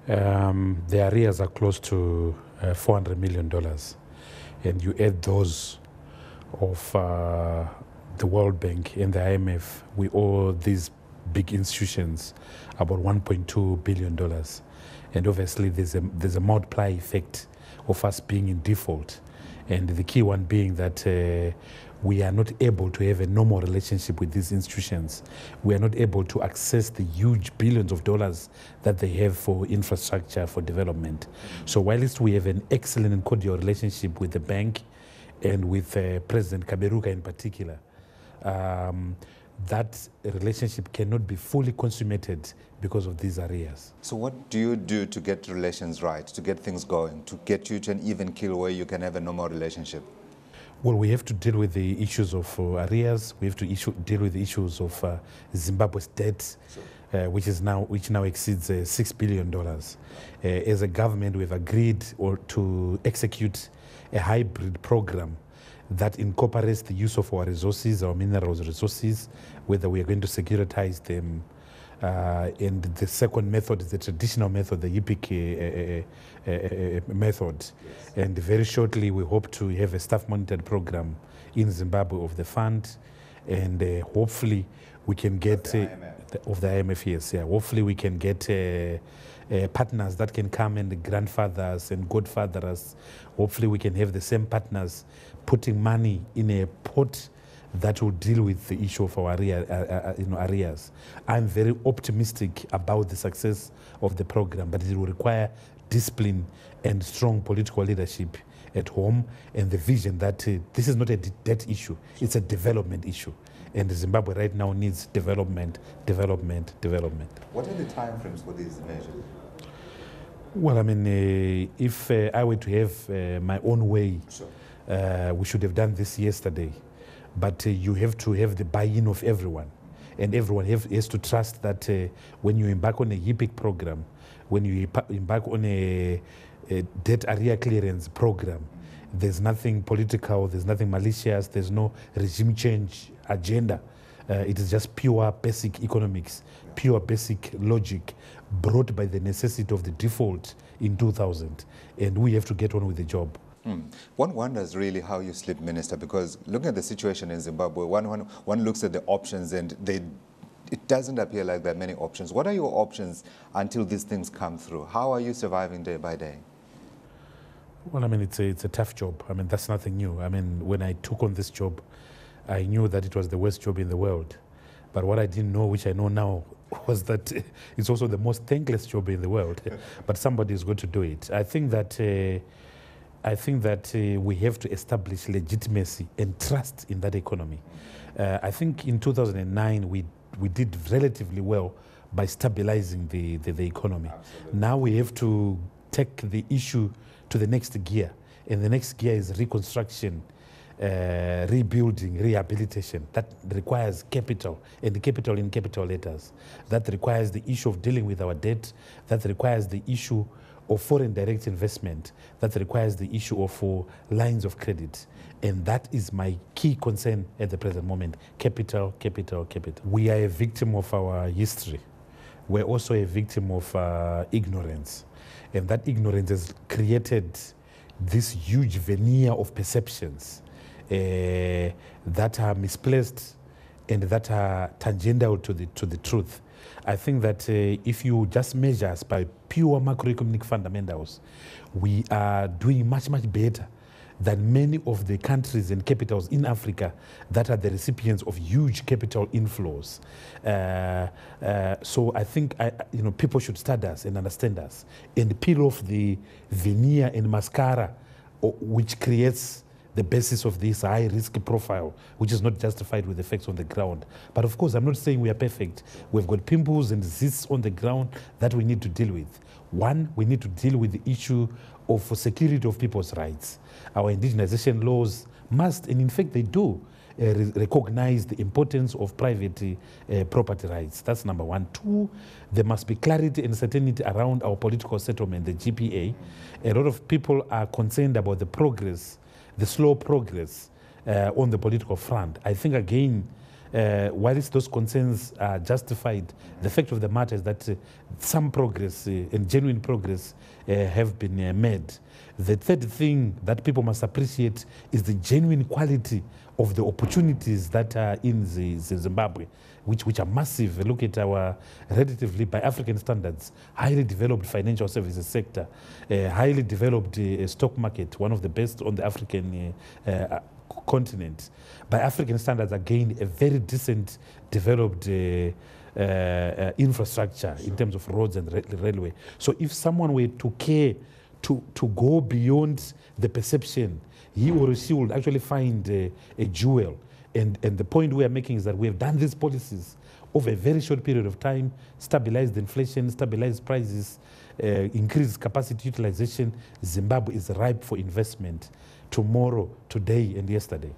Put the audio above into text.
The arrears are close to $400 million. And you add those of the World Bank and the IMF, we owe these big institutions about $1.2 billion. And obviously there's a multiply effect of us being in default. And the key one being that we are not able to have a normal relationship with these institutions. We are not able to access the huge billions of dollars that they have for infrastructure, for development. So whilst we have an excellent and cordial relationship with the bank and with President Kaberuka in particular, that relationship cannot be fully consummated because of these arrears. So what do you do to get relations right, to get things going, to get you to an even keel where you can have a normal relationship? Well, we have to deal with the issues of arrears. We have to deal with the issues of Zimbabwe's debt, sure. which now exceeds $6 billion. As a government, we've agreed to execute a hybrid program that incorporates the use of our resources, our minerals resources, whether we are going to securitize them. And the second method is the traditional method, the YIPIC method. Yes. And very shortly, we hope to have a staff monitored program in Zimbabwe of the fund. And hopefully we can get of the IMF, yes. Yeah. Hopefully we can get partners that can come and grandfathers and godfathers. Hopefully we can have the same partners putting money in a pot that will deal with the issue of our arrears. I'm very optimistic about the success of the program, but it will require discipline and strong political leadership at home and the vision that this is not a debt issue, it's a development issue. And Zimbabwe right now needs development, development, development. What are the timeframes for these measures? Well, I mean, if I were to have my own way, sure. We should have done this yesterday. But you have to have the buy-in of everyone. And everyone has to trust that when you embark on a YIPIC program, when you embark on a debt arrear clearance program, there's nothing political, there's nothing malicious, there's no regime change agenda. It is just pure basic economics, pure basic logic brought by the necessity of the default in 2000. And we have to get on with the job. One wonders really how you sleep, Minister, because looking at the situation in Zimbabwe, one looks at the options and it doesn't appear like there are many options. What are your options until these things come through? How are you surviving day by day? Well, I mean, it's a tough job. I mean, that's nothing new. I mean, when I took on this job, I knew that it was the worst job in the world. But what I didn't know, which I know now, was that it's also the most thankless job in the world. But somebody is going to do it. I think that we have to establish legitimacy and trust in that economy. I think in 2009 we did relatively well by stabilizing the economy. Absolutely. Now we have to take the issue to the next gear, and the next gear is reconstruction, rebuilding, rehabilitation. That requires capital, and capital in capital letters. That requires the issue of dealing with our debt. That requires the issue of foreign direct investment, that requires the issue of lines of credit. And that is my key concern at the present moment. Capital, capital, capital. We are a victim of our history. We're also a victim of ignorance. And that ignorance has created this huge veneer of perceptions that are misplaced and that are tangential to the truth. I think that if you just measure us by pure macroeconomic fundamentals, we are doing much, much better than many of the countries and capitals in Africa that are the recipients of huge capital inflows. So I think people should study us and understand us and peel off the veneer and mascara which creates the basis of this high-risk profile, which is not justified with the facts on the ground. But of course, I'm not saying we are perfect. We've got pimples and cysts on the ground that we need to deal with. One, we need to deal with the issue of security of people's rights. Our indigenization laws must, and in fact they do, recognize the importance of private property rights. That's number one. Two, there must be clarity and certainty around our political settlement, the GPA. A lot of people are concerned about the slow progress on the political front. I think, again, whilst those concerns are justified, the fact of the matter is that some progress and genuine progress have been made. The third thing that people must appreciate is the genuine quality of the opportunities that are in Zimbabwe, which are massive. Look at our relatively, by African standards, highly developed financial services sector, highly developed stock market, one of the best on the African continent. By African standards, again, a very decent developed infrastructure in terms of roads and railway. So if someone were to care to go beyond the perception, he or she will actually find a jewel. And the point we are making is that we have done these policies over a very short period of time, stabilized inflation, stabilized prices, increased capacity utilization. Zimbabwe is ripe for investment tomorrow, today, and yesterday.